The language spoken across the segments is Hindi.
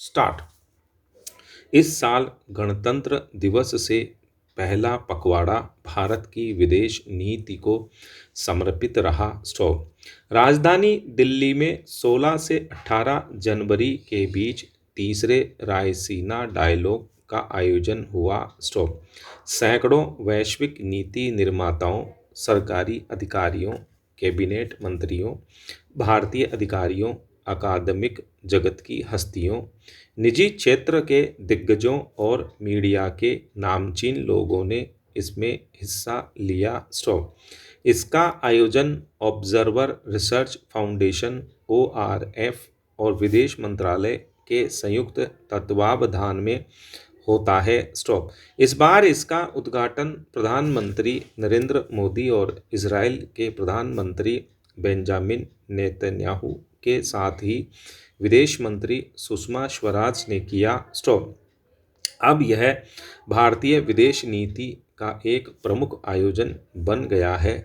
स्टार्ट। इस साल गणतंत्र दिवस से पहला पखवाड़ा भारत की विदेश नीति को समर्पित रहा। राजधानी दिल्ली में 16 से 18 जनवरी के बीच तीसरे रायसीना डायलॉग का आयोजन हुआ। सैकड़ों वैश्विक नीति निर्माताओं, सरकारी अधिकारियों, कैबिनेट मंत्रियों, भारतीय अधिकारियों, अकादमिक जगत की हस्तियों, निजी क्षेत्र के दिग्गजों और मीडिया के नामचीन लोगों ने इसमें हिस्सा लिया। इसका आयोजन ऑब्जर्वर रिसर्च फाउंडेशन ORF और विदेश मंत्रालय के संयुक्त तत्वावधान में होता है। इस बार इसका उद्घाटन प्रधानमंत्री नरेंद्र मोदी और इजराइल के प्रधानमंत्री बेंजामिन नेतन्याहू के साथ ही विदेश मंत्री सुषमा स्वराज ने किया। अब यह भारतीय विदेश नीति का एक प्रमुख आयोजन बन गया है।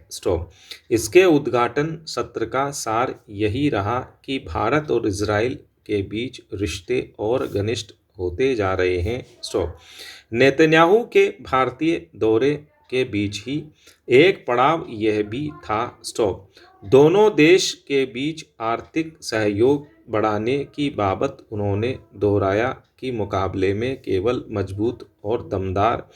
इसके उद्घाटन सत्र का सार यही रहा कि भारत और इजराइल के बीच रिश्ते और घनिष्ठ होते जा रहे हैं। नेतन्याहू के भारतीय दौरे के बीच ही एक पड़ाव यह भी था। दोनों देश के बीच आर्थिक सहयोग बढ़ाने की बाबत उन्होंने दोहराया कि मुकाबले में केवल मजबूत और दमदार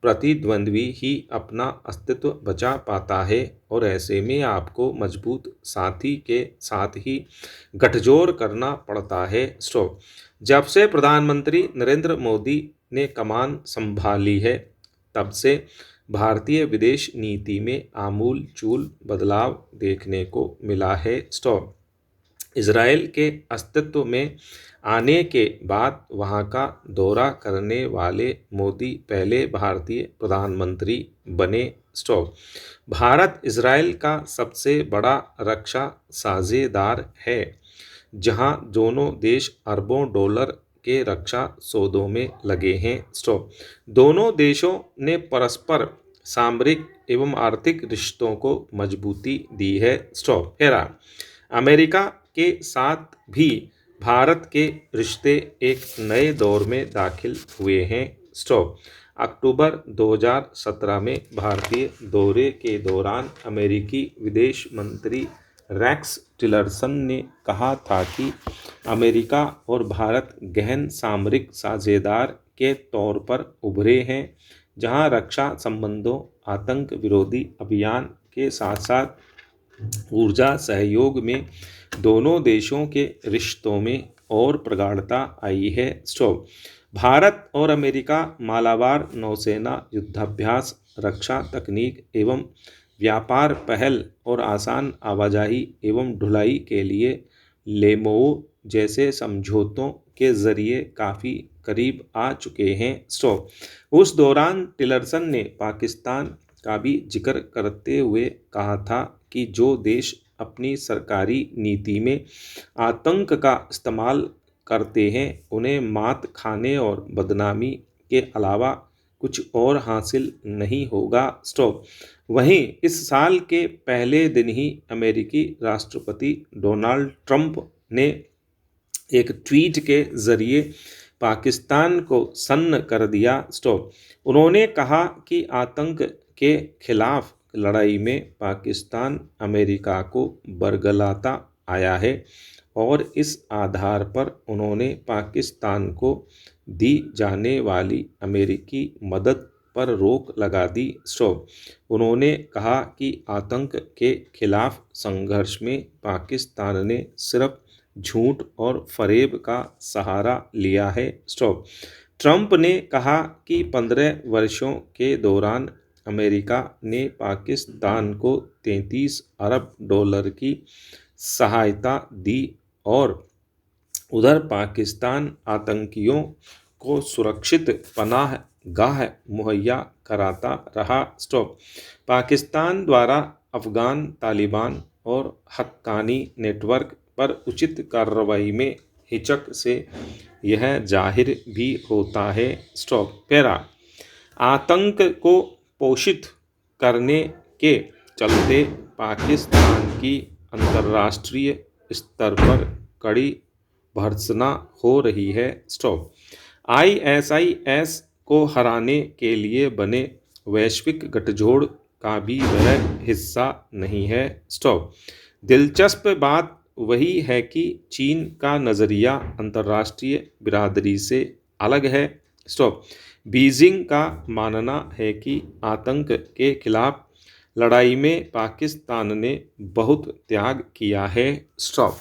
प्रतिद्वंद्वी ही अपना अस्तित्व बचा पाता है और ऐसे में आपको मजबूत साथी के साथ ही गठजोड़ करना पड़ता है। जब से प्रधानमंत्री नरेंद्र मोदी ने कमान संभाली है, तब से भारतीय विदेश नीति में आमूल चूल बदलाव देखने को मिला है। इजराइल के अस्तित्व में आने के बाद वहां का दौरा करने वाले मोदी पहले भारतीय प्रधानमंत्री बने। भारत इजराइल का सबसे बड़ा रक्षा साझेदार है, जहां दोनों देश अरबों डॉलर के रक्षा सौदों में लगे हैं। दोनों देशों ने परस्पर सामरिक एवं आर्थिक रिश्तों को मजबूती दी है। अमेरिका के साथ भी भारत के रिश्ते एक नए दौर में दाखिल हुए हैं। अक्टूबर 2017 में भारतीय दौरे के दौरान अमेरिकी विदेश मंत्री रेक्स टिलरसन ने कहा था कि अमेरिका और भारत गहन सामरिक साझेदार के तौर पर उभरे हैं, जहां रक्षा संबंधों, आतंक विरोधी अभियान के साथ साथ ऊर्जा सहयोग में दोनों देशों के रिश्तों में और प्रगाढ़ता आई है। भारत और अमेरिका मालाबार नौसेना युद्धाभ्यास, रक्षा तकनीक एवं व्यापार पहल और आसान आवाजाही एवं ढुलाई के लिए लेमोऊ जैसे समझौतों के जरिए काफ़ी करीब आ चुके हैं। उस दौरान टिलरसन ने पाकिस्तान का भी जिक्र करते हुए कहा था कि जो देश अपनी सरकारी नीति में आतंक का इस्तेमाल करते हैं, उन्हें मात खाने और बदनामी के अलावा कुछ और हासिल नहीं होगा। वहीं इस साल के पहले दिन ही अमेरिकी राष्ट्रपति डोनाल्ड ट्रंप ने एक ट्वीट के जरिए पाकिस्तान को सन्न कर दिया। उन्होंने कहा कि आतंक के खिलाफ लड़ाई में पाकिस्तान अमेरिका को बरगलाता आया है और इस आधार पर उन्होंने पाकिस्तान को दी जाने वाली अमेरिकी मदद पर रोक लगा दी। उन्होंने कहा कि आतंक के खिलाफ संघर्ष में पाकिस्तान ने सिर्फ झूठ और फरेब का सहारा लिया है। ट्रंप ने कहा कि 15 वर्षों के दौरान अमेरिका ने पाकिस्तान को 33 अरब डॉलर की सहायता दी और उधर पाकिस्तान आतंकियों को सुरक्षित पनाह गाह मुहैया कराता रहा। पाकिस्तान द्वारा अफगान तालिबान और हक्कानी नेटवर्क पर उचित कार्रवाई में हिचक से यह जाहिर भी होता है। आतंक को पोषित करने के चलते पाकिस्तान की अंतर्राष्ट्रीय स्तर पर कड़ी भर्त्सना हो रही है। स्टॉप। ISIS को हराने के लिए बने वैश्विक गठजोड़ का भी वह हिस्सा नहीं है। स्टॉप। दिलचस्प बात वही है कि चीन का नज़रिया अंतर्राष्ट्रीय बिरादरी से अलग है। स्टॉप। बीजिंग का मानना है कि आतंक के खिलाफ लड़ाई में पाकिस्तान ने बहुत त्याग किया है। स्टॉप।